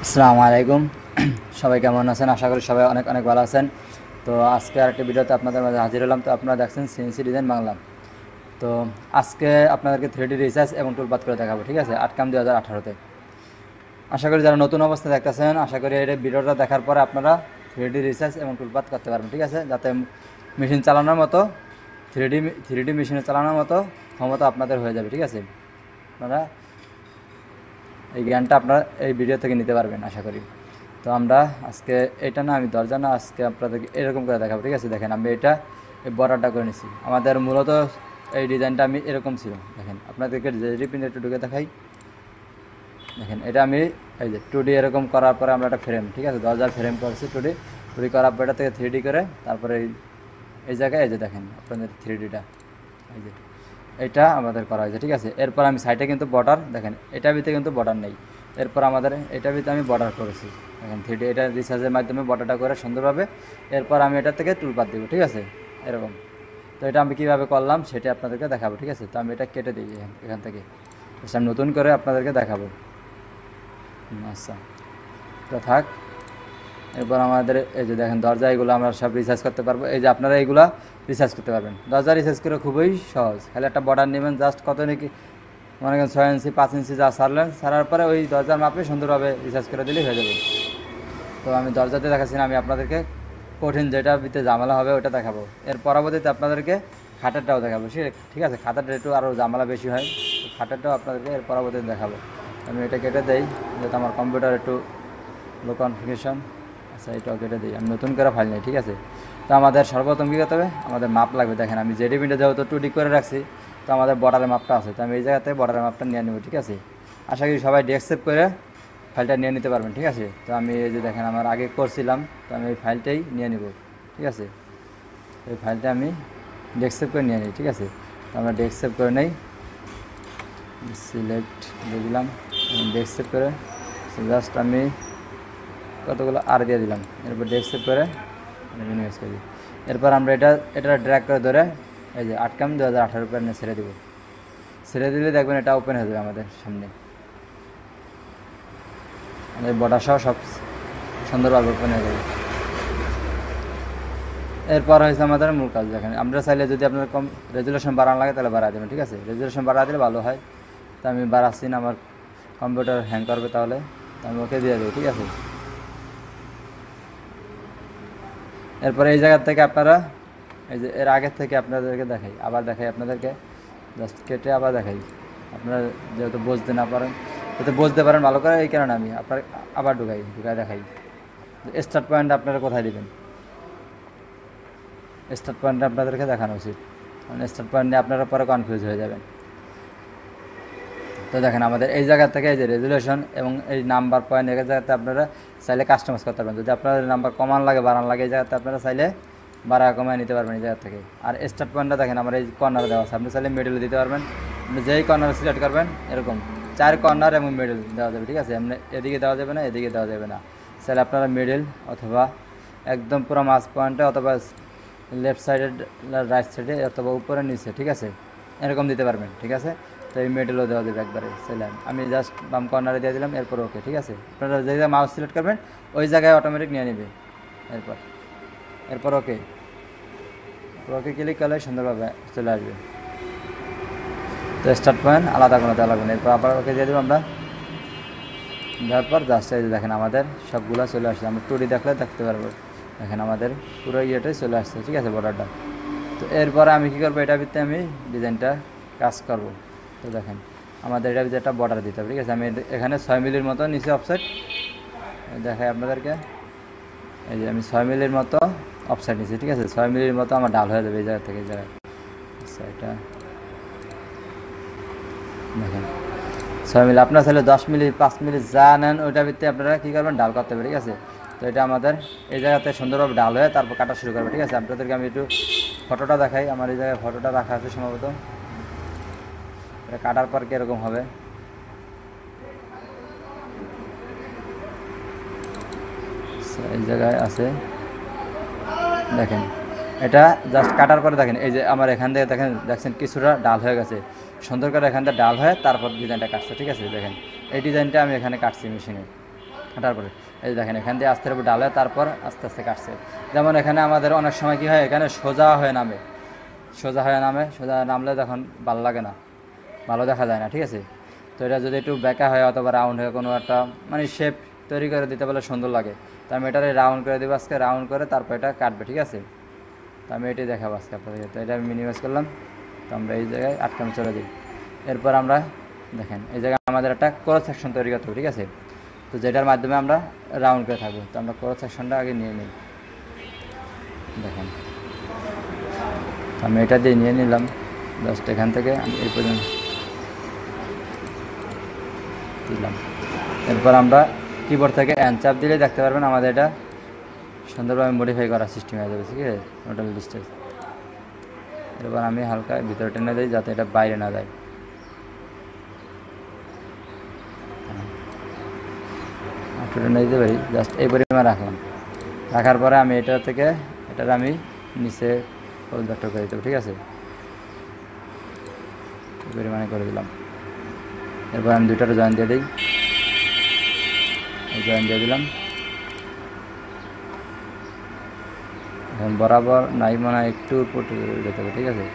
আসসালামু আলাইকুম। সবাই কেমন আছেন? আশা করি সবাই অনেক অনেক ভালো আছেন। তো আজকে আরেকটি ভিডিওতে আপনাদের মাঝে হাজির হলাম। তো আপনারা দেখছেন সিএনসি ডিজাইন বাংলা। তো আজকে আপনাদেরকে 3D রিসার্চ এবং টুলপাত করে দেখাবো, ঠিক আছে? আটকাম 2018-তে। আশা করি যারা নতুন অবস্থায় দেখতেছেন, আশা করি এই ভিডিওটা দেখার পরে আপনারা 3D রিসার্চ এবং টুলপাত করতে পারবেন, ঠিক আছে? যাতে মেশিন চালানোর মতো 3D মেশিনে চালানোর মতো ক্ষমতা আপনাদের হয়ে যাবে, ঠিক আছে? আপনারা এই জ্ঞানটা আপনারা এই ভিডিও থেকে নিতে পারবেন আশা করি। তো আমরা আজকে এটা না, আমি দরজা না, আজকে আপনাদেরকে এরকম করে দেখাবো, ঠিক আছে? দেখেন আমি এটা এই বর্ডারটা করে নিছি। আমাদের মূলত এই ডিজাইনটা আমি এরকম ছিল। দেখেন আপনাদেরকে জেডি প্রিন্ট একটু ঢুকে দেখাই। দেখেন এটা আমি এই যে 2D এরকম করার পরে আমরা একটা ফ্রেম, ঠিক আছে, দরজার ফ্রেম করেছি 2D করার পর এটা থেকে 3D করে তারপরে এই জায়গায় এই যে দেখেন আপনাদের 3Dটা এই যে এটা আমাদের করা হয়েছে, ঠিক আছে? এরপর আমি সাইডে কিন্তু বর্ডার দেখেন, এটা ভিতরে কিন্তু বর্ডার নেই। এরপর আমাদের এটা ভিতরে আমি বর্ডার করেছি। দেখেন 3D এটা রিসার্চের মাধ্যমে বর্ডারটা করে সুন্দরভাবে এরপর আমি এটা থেকে টুলপাত দেবো, ঠিক আছে? এরকম। তো এটা আমি কীভাবে করলাম সেটা আপনাদেরকে দেখাবো, ঠিক আছে? তো আমি এটা কেটে দিই এখান থেকে, আমি নতুন করে আপনাদেরকে দেখাবো। আচ্ছা, তো থাক। এরপর আমাদের এই যে দেখেন দরজা, এগুলো আমরা সব রিসার্চ করতে পারবো। এই যে আপনারা এগুলা রিসার্চ করতে পারবেন। দরজা রিসার্চ করে খুবই সহজ। খালি একটা বর্ডার নেবেন, জাস্ট কত নাকি মনে করেন 6 ইঞ্চি 5 ইঞ্চি যা সারলেন, সারার পরে ওই দরজার মাপে সুন্দরভাবে রিসার্চ করে দিলেই হয়ে যাবে। তো আমি দরজাতে দেখাচ্ছি না, আমি আপনাদেরকে কঠিন যেটা ভিতরে ঝামেলা হবে ওটা দেখাবো। এর পরবর্তীতে আপনাদেরকে খাটেরটাও দেখাবো, ঠিক আছে? খাটেরটা একটু আরও ঝামেলা বেশি হয়, তো খাটেরটাও আপনাদেরকে এর পরবর্তীতে দেখাবো। আমি এটা কেটে দেই, যাতে আমার কম্পিউটার একটু লো কনফিগারেশন। আচ্ছা, এটাও কেটে দিই, আমি নতুন করে ফাইল নেই, ঠিক আছে? তো আমাদের সর্বপ্রথম কী করতে হবে, আমাদের মাপ লাগবে। দেখেন আমি জেডি প্রিন্টে যেহেতু 2D করে রাখছি, তো আমাদের বর্ডারের মাপটা আছে। তো আমি এই জায়গাতে বর্ডারের মাপটা নিয়ে নেব, ঠিক আছে? আশা করি সবাই ডেস্কসেভ করে ফাইলটা নিয়ে নিতে পারবেন, ঠিক আছে? তো আমি এই যে দেখেন আমার আগে করছিলাম, তো আমি এই ফাইলটাই নিয়ে নেব, ঠিক আছে? এই ফাইলটা আমি ডেস্কসেভ করে নিয়ে নিই, ঠিক আছে? তো আমরা ডেস্কসেভ করে নেই, সিলেক্ট দিয়ে দিলাম, ডেস্কসেভ করে জাস্ট আমি কতগুলো আর দিয়ে দিলাম। এরপর ডেস্কসেভ করে মিনিমাইজ করে দিই। এরপর আমরা এটা ড্র্যাগ করে ধরে এই যে আটকাম 2018 উপরে নিয়ে ছেড়ে দেবো। ছেড়ে দিলে দেখবেন এটা ওপেন হয়ে যাবে আমাদের সামনে। আমাদের বর্ডার সহ সব সুন্দরভাবে ওপেন হয়ে যাবে। এরপর হয়েছে আমাদের মূল কাজ। দেখেন আমরা চাইলে যদি আপনার কম রেজুলেশন বাড়ানো লাগে তাহলে বাড়া দেবেন, ঠিক আছে? রেজুলেশন বাড়া দিলে ভালো হয়। তো আমি বাড়াচ্ছি না, আমার কম্পিউটার হ্যাং করবে তাহলে। তো আমি ওকে দিয়ে দেবো, ঠিক আছে? এরপরে এই জায়গার থেকে আপনারা এই যে এর আগের থেকে আপনাদেরকে দেখাই, আবার দেখাই আপনাদেরকে, জাস্ট কেটে আবার দেখাই। আপনারা যেহেতু বুঝতে না পারেন, যাতে বুঝতে পারেন ভালো করে, এই কারণে আমি আপনার আবার ঢুকাই দেখাই। স্টার্ট পয়েন্ট আপনারা কোথায় দেবেন, স্টার্ট পয়েন্টটা আপনাদেরকে দেখানো উচিত, কারণ স্টার্ট পয়েন্ট নিয়ে আপনারা পরে কনফিউজ হয়ে যাবেন। তো দেখেন আমাদের এই জায়গা থেকে এই যে রেজুলেশন এবং এই নাম্বার পয়েন্ট, এই জায়গাতে আপনারা চাইলে কাস্টমাইজ করতে পারবেন। যদি আপনার নাম্বার কমান লাগে বাড়ান লাগে, এই জায়গাতে আপনারা চাইলে বাড়া কমায় নিতে পারবেন এই জায়গা থেকে। আর স্টার্ট পয়েন্টটা দেখেন আমার এই কর্নারে দেওয়া আছে, আপনি চাইলে মিডলে দিতে পারবেন। আপনি যেই কর্নার সিলেক্ট করবেন এরকম 4 কর্নার এবং মিডল দেওয়া যাবে, ঠিক আছে? এমনি এদিকে দেওয়া যাবে না, এদিকে দেওয়া যাবে না। চাইলে আপনারা মিডল অথবা একদম পুরো মাঝ পয়েন্টে, অথবা লেফট সাইডে, রাইট সাইডে, অথবা উপরে নিচে, ঠিক আছে? এরকম দিতে পারবেন, ঠিক আছে? তো এই মিডলও দেওয়া যাবে একবারে চাইলেন। আমি জাস্ট বাম কর্নারে দিয়ে দিলাম, এরপর ওকে, ঠিক আছে? আপনারা যে জায়গায় মাউস সিলেক্ট করবেন ওই জায়গায় অটোমেটিক নিয়ে নেবে। এরপর ওকে ক্লিক করলে সুন্দরভাবে চলে আসবে। তো স্টার্ট পয়েন্ট আলাদা কোনো দেওয়া লাগবে না। এরপর আবার ওকে দিয়ে দেবো আমরা। দেওয়ার পর জাস্ট এই যে দেখেন আমাদের সবগুলো চলে আসছে। আমরা 2D দেখলে দেখতে পারবো। দেখেন আমাদের পুরো ইয়েটাই চলে আসছে, ঠিক আছে? বর্ডারটা। তো এরপরে আমি কী করবো, এটার ভিতরে আমি ডিজাইনটা কাজ করব। তো দেখেন আমাদের এটার ভিতরে একটা বর্ডার দিতে হবে, ঠিক আছে? আমি এখানে 6 মিলির মতো নিচে অফসাইড দেখাই আপনাদেরকে। এই যে আমি 6 মিলির মতো অফসাইড নিচ্ছি, ঠিক আছে? 6 মিলির মতো আমার ডাল হয়ে যাবে এই জায়গা থেকে এই জায়গায়। আচ্ছা, এটা দেখেন 6 মিলি। আপনার চাইলে 10 মিলি 5 মিলি যা নেন ওইটার ভিতরে আপনারা কী করবেন, ডাল করতে হবে, ঠিক আছে? তো এটা আমাদের এই জায়গাতে সুন্দরভাবে ডাল হয়ে তারপর কাটা শুরু করবে, ঠিক আছে? আপনাদেরকে আমি একটু ফটোটা দেখাই। আমার এই জায়গায় ফটোটা রাখা আছে সম্ভবত। এটা কাটার পর কীরকম হবে এই জায়গায় আছে, দেখেন। এটা জাস্ট কাটার পরে দেখেন এই যে আমার এখান থেকে দেখছেন কিছুটা ডাল হয়ে গেছে, সুন্দর করে এখান থেকে ডাল হয়ে তারপর ডিজাইনটা কাটছে, ঠিক আছে? দেখেন এই ডিজাইনটা আমি এখানে কাটছি মেশিনে, কাটার পরে এই দেখেন এখান দিয়ে আস্তে উপর ডালে তারপর আস্তে আস্তে কাটছে। যেমন এখানে আমাদের অনেক সময় কী হয়, এখানে সোজা হয়ে নামে, সোজা নামলে তখন ভালো লাগে না, ভালো দেখা যায় না, ঠিক আছে। তো এটা যদি একটু বেঁকা হয় অথবা রাউন্ড হয়ে কোনো একটা মানে শেপ তৈরি করে দিতে পারলে সুন্দর লাগে। তো আমি এটারে রাউন্ড করে দেবো আজকে, রাউন্ড করে তারপর এটা কাটবে, ঠিক আছে। তো আমি এটাই দেখাবো আজকে আপনাদেরকে। তো এটা আমি মিনিমাইজ করলাম। তো আমরা এই জায়গায় আটকানো চলে যাই। এরপর আমরা দেখেন এই জায়গায় আমাদের একটা ক্রস সেকশন তৈরি করতে হবে, ঠিক আছে। তো যেটার মাধ্যমে আমরা রাউন্ড করে থাকবো। তো আমরা ক্রস সেকশনটা আগে নিয়ে নিই। দেখেন আমি এটা দিয়ে নিয়ে নিলাম জাস্ট এখান থেকে এই পর্যন্ত দিলাম। এরপর আমরা কিবোর্ড থেকে চাপ দিলে দেখতে পারবেন আমাদের এটা সুন্দরভাবে মডিফাই করার সিস্টেম হয়ে যাবে, ঠিক আছে, টোটাল ডিস্টেন্স। এরপর আমি হালকা ভিতরে টেনে দিই যাতে এটা বাইরে না যায়। টেনে দিতে পারি, জাস্ট এই পরিমাণে রাখলাম। রাখার পরে আমি এটার আমি নিচে ভেক্টর করে দিতে, ঠিক আছে, এই পরিমাণে করে দিলাম। এরপর আমি দুইটার জয়েন দিয়ে দিই, জয়েন দিয়ে দিলাম। এখন বরাবর নাই মনে হয় একটু উপর যেতে হবে, ঠিক আছে।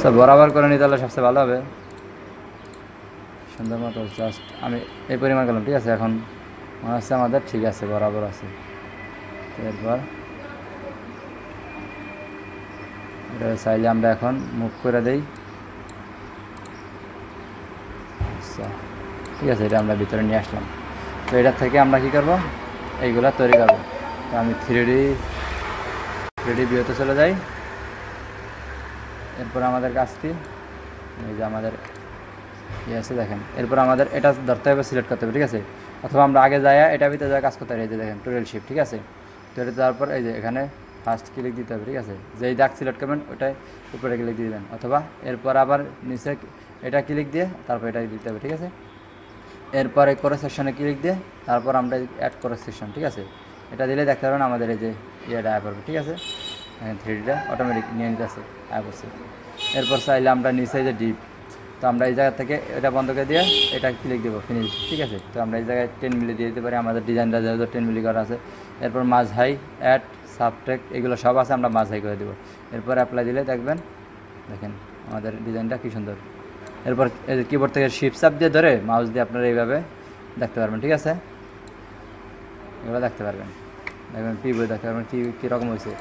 সব বরাবর করে নিতে হলে সবচেয়ে ভালো হবে, সুন্দর মতো। জাস্ট আমি এই পরিমাণ করলাম, ঠিক আছে। এখন মনে হচ্ছে আমাদের ঠিক আছে, বরাবর আছে। এরপর এটা চাইলে আমরা এখন মুভ করে দেই, আচ্ছা ঠিক আছে। এটা আমরা ভিতরে নিয়ে আসলাম। তো এটার থেকে আমরা কী করবো, এইগুলা তৈরি করবো। তো আমি থ্রি ডি ভিউতে চলে যাই। এরপর আমাদের কাজ কি, এই যে আমাদের আছে দেখেন। এরপর আমাদের এটা ধরতে হবে, সিলেক্ট করতে হবে, ঠিক আছে। অথবা আমরা আগে যাই এটা ভিতরে যাই কাজ করতে হবে। এই যে দেখেন টোটাল শিফট, ঠিক আছে। তো এটা যাওয়ার পর এই যে এখানে ফার্স্ট ক্লিক দিতে হবে, ঠিক আছে। যেই দাগ সিলেক্ট করবেন ওটাই উপরে ক্লিক দিয়ে দেবেন, অথবা এরপর আবার নিচে এটা ক্লিক দিয়ে তারপর এটাই দিতে হবে, ঠিক আছে। এরপর এই করে সেকশনে ক্লিক দিয়ে তারপর আমরা অ্যাড করে সেকশন, ঠিক আছে। এটা দিলে দেখতে পারবেন আমাদের এই যে ইয়েটা অ্যাপ হবে, ঠিক আছে। থ্রি ডিটা অটোমেটিক নিয়ে নিতে আছে অ্যাপ হচ্ছে। এরপর চাইলে আমরা নিচে যে ডিপ, তো আমরা এই জায়গা থেকে এটা বন্ধ করে দিয়ে এটা ক্লিক দেবো, ফিনিশ, ঠিক আছে। তো আমরা এই জায়গায় 10 মিলি দিয়ে দিতে পারি, আমাদের ডিজাইনটা যেহেতু 10 মিলি করা আছে। এরপর মাঝ হাই, অ্যাড, সাবট্রেক এগুলো সব আছে, আমরা মাঝ হাই করে দেবো। এরপর অ্যাপ্লাই দিলে দেখবেন, দেখেন আমাদের ডিজাইনটা কী সুন্দর। এরপর এই যে কিবোর্ড থেকে শিফট চাপ দিয়ে ধরে মাউস দিয়ে আপনারা এইভাবে দেখতে পারবেন, ঠিক আছে। এগুলো দেখতে পারবেন, দেখবেন পিবই দেখতে পারবেন কীরকম হয়েছে।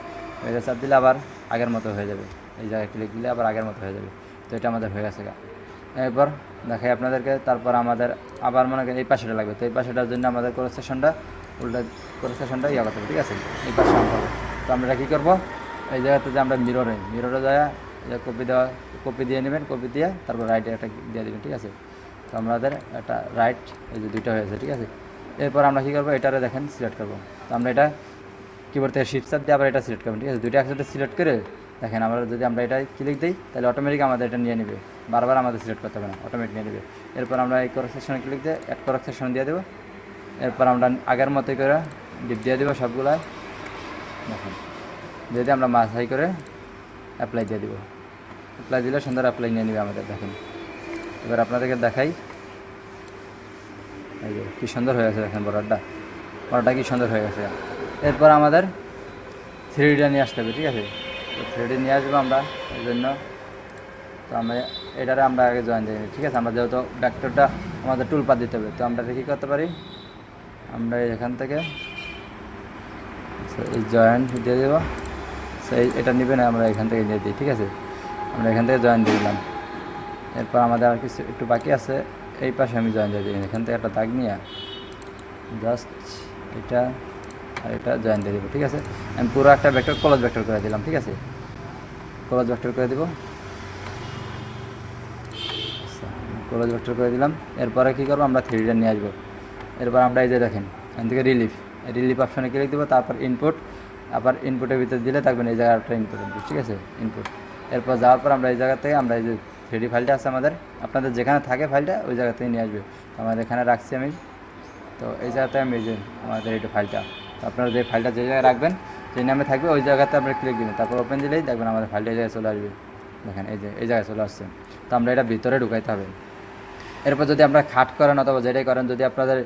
এটা চাপ দিলে আবার আগের মতো হয়ে যাবে, এই জায়গায় ক্লিক দিলে আবার আগের মতো হয়ে যাবে। তো এটা আমাদের হয়ে গেছে। এরপর দেখাই আপনাদেরকে। তারপর আমাদের আবার মনে করেন এই পাশেটা লাগবে। তো এই পাশেটার জন্য আমাদের কোর সেকশনটা উল্টা কোর সেকশনটা ইয়ে করতে হবে, ঠিক আছে। এই পাশে আনতে হবে। তো আমরা কী করবো, এই জায়গাতে যে আমরা মিররে যায় কপি দিয়ে নেবেন, কপি দিয়ে তারপর রাইটে একটা দিয়ে দেবেন, ঠিক আছে। তো আমাদের একটা রাইট এই যে দুইটা হয়েছে, ঠিক আছে। এরপর আমরা কী করবো, এটারে দেখেন সিলেক্ট করবো। তো আমরা এটা কিবোর্ড থেকে শিফট চাপ দিয়ে আবার এটা সিলেক্ট করবেন, ঠিক আছে। দুইটা একসাথে সিলেক্ট করে দেখেন আমরা যদি আমরা এটা ক্লিক দিই তাহলে অটোমেটিক আমাদের এটা নিয়ে নেবে, বারবার আমাদের সিলেক্ট করতে হবে না, অটোমেটিক নিয়ে নেবে। এরপর আমরা এই করেক্ট সেকশনে ক্লিক দিয়ে অ্যাড করেক্ট সেকশন দিয়ে দেবো। এরপর আমরা আগের মতোই করে ডিপ দিয়ে দেবো সবগুলা, দেখেন যদি আমরা মাছ হাই করে অ্যাপ্লাই দিয়ে দেবো। অ্যাপ্লাই দিলে সুন্দর অ্যাপ্লাই নিয়ে নেবে আমাদের, দেখেন। এবার আপনাদেরকে দেখাই, এই যে কী সুন্দর হয়ে গেছে, দেখেন বর্ডারটা কী সুন্দর হয়ে গেছে। এরপর আমাদের থ্রি ডিটা নিয়ে আসতে হবে, ঠিক আছে। তো থ্রি ডি নিয়ে আসবো আমরা, এই জন্য তো আমরা এটারে আমরা আগে জয়েন দিই, ঠিক আছে। আমরা যেহেতু ভেক্টরটা আমাদের টুলপার দিতে হবে, তো আমরা কী করতে পারি, আমরা এখান থেকে এই জয়েন্ট দিয়ে দেবো। সেই এটা নেবে না, আমরা এখান থেকে নিয়ে দিই, ঠিক আছে। আমরা এখান থেকে জয়েন দিয়ে দিলাম। এরপর আমাদের আর কিছু একটু বাকি আছে, এই পাশে আমি জয়েন দিয়ে দিই। এখান থেকে একটা দাগ নিয়ে জাস্ট এটা আর এটা জয়েন দিয়ে দেবো, ঠিক আছে। আমি পুরো একটা ভেক্টর ক্লোজ ভেক্টর করে দিলাম, ঠিক আছে। ক্লোজ ভেক্টর করে দেবো, ক্লোজ ভেক্টর করে দিলাম। এরপরে কী করবো, আমরা থ্রি ডিটা নিয়ে আসবো। এরপর আমরা এই যে দেখেন এখান থেকে রিলিফ অপশানে ক্লিক দেবো। তারপর ইনপুট, আবার ইনপুটের ভিতরে দিলে থাকবেন এই জায়গাটা ইনপুট, ঠিক আছে, ইনপুট। এরপর যাওয়ার পর আমরা এই জায়গা থেকে আমরা এই যে থ্রি ডি ফাইলটা আছে আমাদের, আপনাদের যেখানে থাকে ফাইলটা ওই জায়গা থেকে নিয়ে আসবে। তো আমাদের এখানে রাখছি আমি, তো এই জায়গাতে আমি এই যে আমাদের এই ফাইলটা, আপনারা যে ফাইলটা যে জায়গায় রাখবেন, যে নামে থাকবে ওই জায়গাতে আপনারা ক্লিক দিবেন। তারপর ওপেন দিলেই দেখবেন আমাদের ফাইলটা এই জায়গায় চলে আসবে, দেখেন এই যে এই জায়গায় চলে আসছে। তো আমরা এটা ভিতরে ঢুকাইতে হবে। এরপর যদি আপনারা খাট করেন অথবা যেটাই করেন, যদি আপনাদের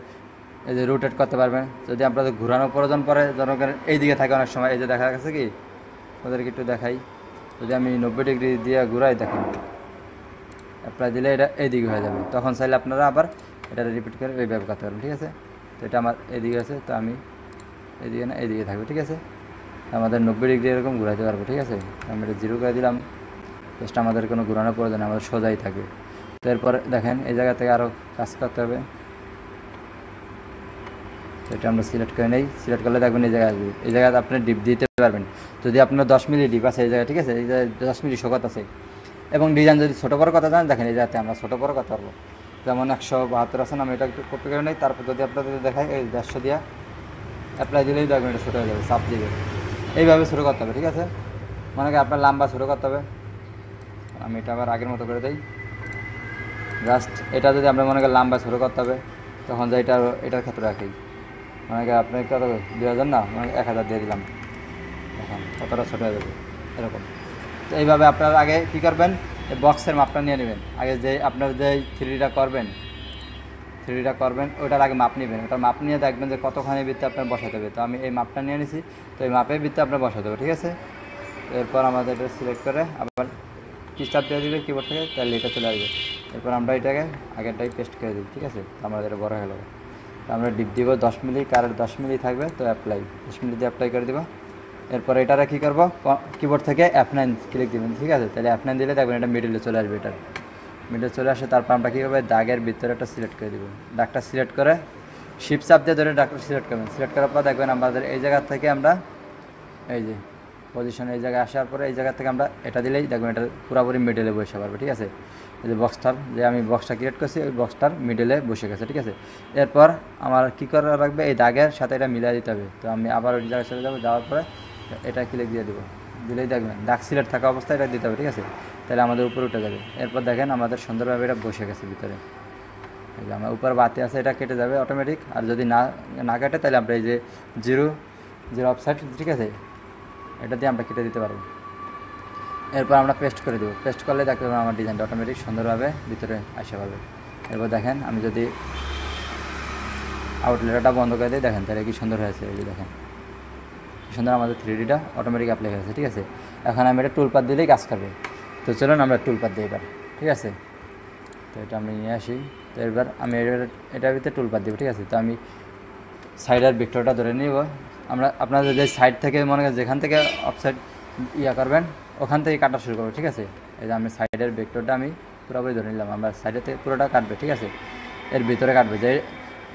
এই যে রোটেট করতে পারবেন, যদি আপনাদের ঘোরানোর প্রয়োজন পড়ে, জনগণের এই দিকে থাকে অনেক সময়, এই যে দেখা গেছে কি ওদেরকে একটু দেখাই, যদি আমি 90 ডিগ্রি দিয়ে ঘুরাই, দেখেন অ্যাপ্লাই দিলে এটা এইদিকে হয়ে যাবে। তখন চাইলে আপনারা আবার এটা রিপিট করে এইভাবে করতে পারবেন, ঠিক আছে। তো এটা আমার এদিকে আছে, তো আমি এদিকে না এইদিকে থাকবে, ঠিক আছে। আমাদের 90 ডিগ্রি এরকম ঘুরাইতে পারবো, ঠিক আছে। আমি এটা 0 করে দিলাম, জাস্ট আমাদের কোনো ঘোরানোর প্রয়োজন নেই, আমাদের সোজাই থাকবে। তো এরপর দেখেন এই জায়গা থেকে আরও কাজ করতে হবে। তো এটা আমরা সিলেক্ট করে নেই, সিলেক্ট করলে দেখবেন এই জায়গায় আসবে। এই জায়গায় আপনি ডিপ দিতে পারবেন, যদি আপনার 10 মিলি ডিপ আছে এই জায়গায়, ঠিক আছে। এই জায়গায় 10 মিলি শোকাত আছে। এবং ডিজাইন যদি ছোটো বড়ো কথা জানেন, দেখেন এই জায়গাতে আমরা ছোটো বড়ো করতে পারবো। যেমন 172 আছে, আমি এটা একটু কপি করে নেই। তারপর যদি আপনাদের দেখাই, এই 150 দিয়া অ্যাপ্লাই দিলেই দেখবেন এটা ছোটো হয়ে যাবে, চাপ দিবে। এইভাবে ছোটো করতে হবে, ঠিক আছে। মনে করেন আপনার লম্বা ছোটো করতে হবে, আমি এটা আবার আগের মতো করে দিই। জাস্ট এটা যদি আমরা মনে করেন লম্বা ছোটো করতে হবে, তখন যে এটার ক্ষেত্রে রাখি, মনে করেন আপনি কত 2000 না, মানে 1000 দিয়ে দিলাম, এখন কতটা ছোটো হয়ে যাবে এরকম। তো এইভাবে আপনার আগে কী করবেন, এই বক্সের মাপটা নিয়ে নেবেন। আগে যে আপনার যে 3Dটা করবেন ওটার আগে মাপ নেবেন। ওটার মাপ নিয়ে দেখবেন যে কতখানি বৃত্তে আপনার বসাতে হবে। তো আমি এই মাপটা নিয়ে নিছি, তো এই মাপের বৃত্তে আপনার বসাতে হবে, ঠিক আছে। এরপর আমাদের এটা সিলেক্ট করে আবার কি চাপ দিয়ে দিবে কিবোর্ড থেকে, তাহলে এটা চলে আসবে। এরপর আমরা এটাকে আগেরটাই পেস্ট করে দিই, ঠিক আছে। তো আমাদের এটা বড় হয়ে গেল। তো আমরা ডিপ দিব 10 মিলি, কারের 10 মিলি থাকবে, তো অ্যাপ্লাই 10 মিলি দিয়ে অ্যাপ্লাই করে দেবো। এরপর এটারে কী করবো, কিবোর্ড থেকে F9 ক্লিক দেবেন, ঠিক আছে। তাহলে F9 দিলে দেখবেন এটা মিডলে চলে আসবে। এটার মিডলে চলে আসে, তারপর আমরা কী করবো, দাগের ভিতরে একটা সিলেক্ট করে দেবো। দাগটা সিলেক্ট করে শিফট চাপ দিয়ে ধরে দাগটা সিলেক্ট করবেন। সিলেক্ট করার পর দেখবেন আমাদের এই জায়গা থেকে আমরা এই যে পজিশন, এই জায়গায় আসার পরে এই জায়গা থেকে আমরা এটা দিলেই দেখবেন এটা পুরোপুরি মিডলে বসে পারবে, ঠিক আছে। এই যে বক্সটার, যে আমি বক্সটা ক্রিয়েট করছি, ওই বক্সটার মিডলে বসে গেছে, ঠিক আছে। এরপর আমার কী করা রাখবে, এই দাগের সাথে এটা মিলিয়ে দিতে হবে। তো আমি আবার ওই জায়গায় চলে যাবো, যাওয়ার পরে এটা ক্লিক দিয়ে দেবো, দিলেই দেখবেন দাগ সিলেক্ট থাকা অবস্থায় এটা দিতে হবে, ঠিক আছে। তাহলে আমাদের উপরে উঠে যাবে। এরপর দেখেন আমাদের সুন্দরভাবে এটা বসে গেছে ভিতরে। এই যে আমার উপর বাতি আছে, এটা কেটে যাবে অটোমেটিক। আর যদি না কাটে, তাহলে আমরা এই যে জিরো অফসাইড, ঠিক আছে, এটা দিয়ে আমরা কেটে দিতে পারবো। এরপর আমরা পেস্ট করে দেবো। পেস্ট করলে দেখতে পাবো আমার ডিজাইনটা অটোমেটিক সুন্দরভাবে ভিতরে আসে পাবে। এরপর দেখেন আমি যদি আউটলেটটা বন্ধ করে দিই, দেখেন তাহলে কি সুন্দর হয়েছে। এই যে দেখেন কি সুন্দর আমাদের 3Dটা অটোমেটিক অ্যাপ্লাই হয়েছে, ঠিক আছে। এখন আমি এটা টুলপাত দিলেই কাজ করবে। তো চলুন আমরা টুলপাত দিই এবার, ঠিক আছে। তো এটা আমি নিয়ে আসি। তো এবার আমি এটার ভিতরে টুলপাত দেবো, ঠিক আছে। তো আমি সাইডের ভেক্টরটা ধরে নিব। আপনাদের যে সাইড থেকে মনে করেন যেখান থেকে অফসাইড করবেন, ওখান থেকে কাটা শুরু করবো, ঠিক আছে। এই যে আমি সাইডের ভেক্টরটা আমি পুরোপুরি ধরে নিলাম। আমরা সাইডে থেকে পুরোটা কাটবে, ঠিক আছে। এর ভিতরে কাটবে,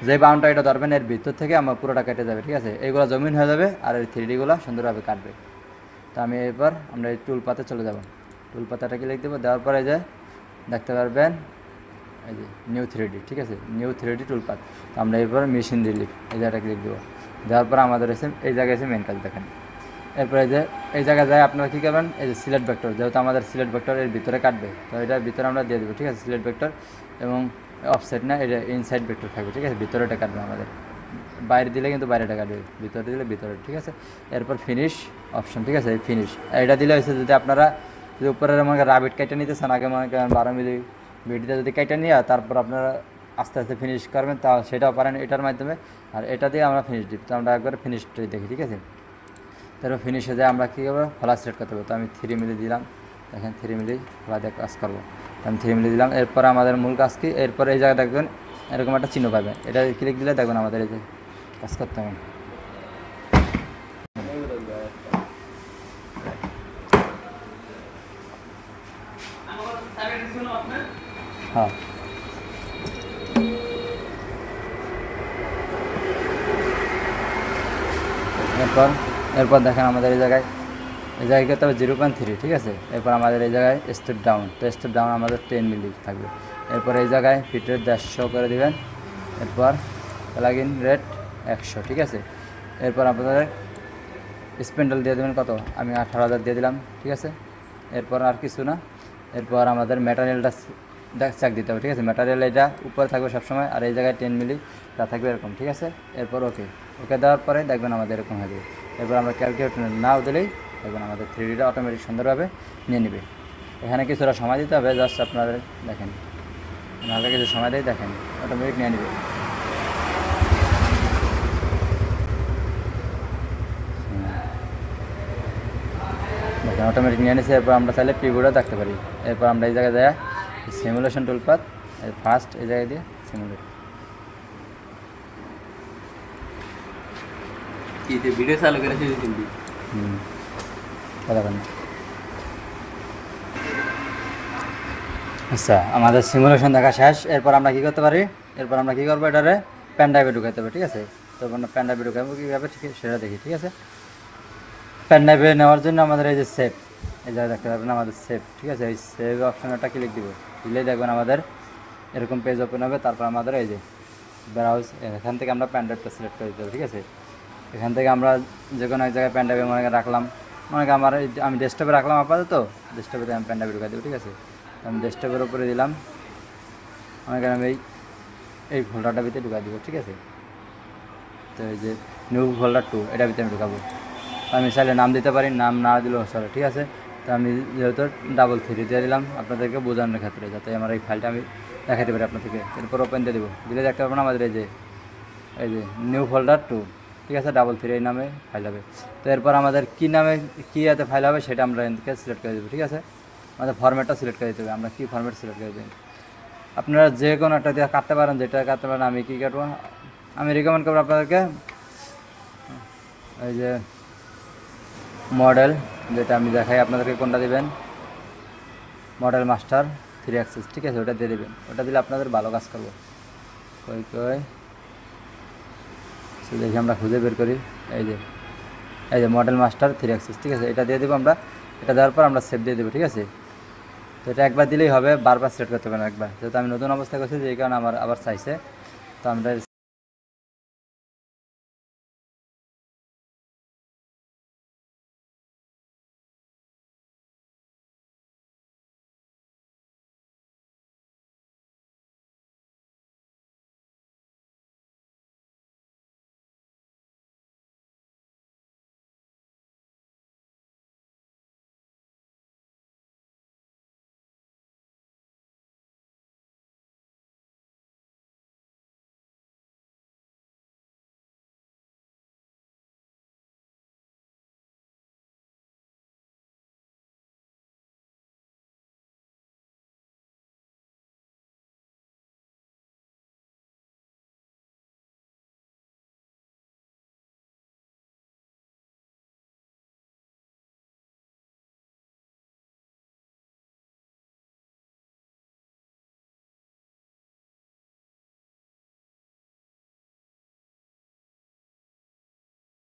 যে বাউন্ডটা এটা ধরবেন, এর ভিতর থেকে আমার পুরোটা কেটে যাবে, ঠিক আছে। এইগুলো জমিন হয়ে যাবে, আর এই 3Dগুলো সুন্দরভাবে কাটবে। তো আমি এরপর আমরা এই টুলপাতে চলে যাব। টুলপাতাটা ক্লিক দেবো, দেওয়ার পরে যে দেখতে পারবেন এই যে নিউ 3D, ঠিক আছে, নিউ 3D টুলপাত। তো আমরা এরপর মেশিন রিলিফ এই জায়গাটা ক্লিক দেবো। দেওয়ার পর আমাদের এসে এই জায়গায় এসে মেন কাজ দেখেন। এরপরে যে এই জায়গায় যায় আপনারা কী করবেন, এই যে সিলেক্ট ভেক্টর, যেহেতু আমাদের সিলেক্ট ভেক্টর এর ভিতরে কাটবে, তো এটার ভিতরে আমরা দিয়ে দেবো, ঠিক আছে, সিলেক্ট ভেক্টর। এবং অফসাইড না, এটা ইনসাইড ভেক্টর থাকবে, ঠিক আছে। ভিতরেটা কাটবে আমাদের, বাইরে দিলে কিন্তু বাইরেটা কাটবে, ভিতরে দিলে ভিতরে, ঠিক আছে। এরপর ফিনিশ অপশন, ঠিক আছে, ফিনিশ এটা দিলে হয়েছে। যদি আপনারা যদি উপরের মনে করেন রাবিট কেটে নিতেছেন, আগে মনে করেন 12 মিলি ভিডিওটা যদি কেটে নিয়ে তারপর আপনারা আস্তে আস্তে ফিনিশ করবেন, তা সেটাও পারেন এটার মাধ্যমে। আর এটা দিয়ে আমরা ফিনিশ দিই, তো আমরা একবার ফিনিশটাই দেখি, ঠিক আছে। তারপর ফিনিশে যায় আমরা কী করবো, ফলা সিলেক্ট করতে হবে। তো আমি 3 মিলি দিলাম, দেখেন 3 মিলি ফলা দিয়ে কাজ করবো। তো আমি 3 মিলি দিলাম। এরপর আমাদের মূল কাজ কি, এরপর এই জায়গায় দেখবেন এরকম একটা চিহ্ন পাবেন, এটা ক্লিক দিলে দেখবেন আমাদের এই যে কাজ করতে হবে। হ্যাঁ, এরপর দেখেন আমাদের এই জায়গায় করতে হবে 0.3, ঠিক আছে। এরপর আমাদের এই জায়গায় স্টেপ ডাউন, তো স্টেপ ডাউন আমাদের 10 মিলি থাকবে। এরপর এই জায়গায় ফিটের 150 করে দিবেন। এরপর প্লাগইন রেট 100, ঠিক আছে। এরপর আপনাদের স্পেন্ডেল দিয়ে দেবেন কত, আমি 18,000 দিয়ে দিলাম, ঠিক আছে। এরপর আর কিছু না। এরপর আমাদের ম্যাটেরিয়ালটা চেক দিতে হবে, ঠিক আছে। ম্যাটেরিয়াল এটা উপরে থাকবে সবসময়, আর এই জায়গায় 10 মিলি তা থাকবে এরকম, ঠিক আছে। এরপর ওকে দেওয়ার পরে দেখবেন আমাদের এরকম হবে। এরপর আমরা ক্যালকুলেটর নাও দিলেই দেখবেন আমাদের 3Dটা অটোমেটিক সুন্দরভাবে নিয়ে নেবে। এখানে কিছুটা সময় দিতে হবে, জাস্ট আপনাদের দেখেন হালকা কিছু সময় দিয়ে দেখেন অটোমেটিক নিয়ে নেবে। দেখেন অটোমেটিক নিয়ে নিচ্ছে। এরপর আমরা চাইলে প্রিভিউটা দেখতে পারি। এরপর আমরা এই জায়গায় যাই সিমুলেশন টুলপাথ, ফার্স্ট এই জায়গায় দিয়ে সিমুলেট। ভিডিও চালু করে আচ্ছা, আমাদের সিমুলেশন দেখা শেষ। এরপর আমরা কী করতে পারি, এরপর আমরা কী করবো, এটারে প্যান ড্রাইভে ঢুকাতে হবে। ঠিক আছে, তো আমরা প্যান ড্রাইভে ঢুকাবো কীভাবে ঠিক সেটা দেখি। ঠিক আছে, প্যান ড্রাইভে নেওয়ার জন্য আমাদের এই যে সেভ, এই জায়গায় দেখতে পারবেন আমাদের সেভ। ঠিক আছে, এই সেভ অপশানটা ক্লিক দিব, দিলেই দেখবেন আমাদের এরকম পেজ ওপেন হবে। তারপর আমাদের এই যে ব্রাউজ, এখান থেকে আমরা প্যান ড্রাইভটা সিলেক্ট করে দিতে হবে। ঠিক আছে, এখান থেকে আমরা যে কোনো এক জায়গায় প্যান ড্রাইভে মনে রাখলাম, মনে করি আমার আমি ডেস্কটপে রাখলাম আপাতত, ডেস্কটপে আমি প্যান ড্রাইভে ঢুকাই দেবো। ঠিক আছে, আমি ডেস্কটপের উপরে দিলাম, মনে করি আমি এই ফোল্ডারটার ভিতরে ঢুকাই দেবো। ঠিক আছে, তো এই যে নিউ ফোল্ডার 2 এটার ভিতরে আমি ঢুকাবো। আমি চাইলে নাম দিতে পারি, নাম না দিলেও চলে। ঠিক আছে, তো আমি যেহেতু 3 দিয়ে দিলাম আপনাদেরকে বোঝানোর ক্ষেত্রে, যাতে আমার এই ফাইলটা আমি দেখাতে পারি আপনাদেরকে। এরপর ওপেন দিয়ে দেবো, দিলে দেখতে পারবেন আমাদের এই যে নিউ ফোল্ডার 2। ঠিক আছে, 3 এই নামে ফাইল হবে। তো এরপর আমাদের কী নামে কী এতে ফাইল হবে সেটা আমরা এদিকে সিলেক্ট করে দেবো। ঠিক আছে, আমাদের ফরম্যাটটা সিলেক্ট করে দিতে হবে, আমরা কী ফরম্যাট সিলেক্ট করে দেবো। আপনারা যে কোনো একটা দিয়ে কাটতে পারেন, যেটা কাটতে পারেন। আমি কী কাটবো, আমি রেকমেন্ড করবো আপনাদেরকে এই যে মডেল, যেটা আমি দেখাই আপনাদেরকে কোনটা দিবেন, মডেল মাস্টার 3 অ্যাক্সেস। ঠিক আছে, ওটা দিয়ে দেবেন, ওটা দিলে আপনাদের ভালো কাজ করবো। দেখি আমরা খুঁজে বের করি, এই যে মডেল মাস্টার 3 অ্যাক্সেস। ঠিক আছে, এটা দিয়ে দেবো আমরা। এটা দেওয়ার পর আমরা সেভ দিয়ে দেবো। ঠিক আছে, তো এটা একবার দিলেই হবে, বারবার সিলেক্ট করতে পারেন একবার, যেহেতু আমি নতুন অবস্থায় করছি, যে কারণে আমার আবার চাইছে। তো আমরা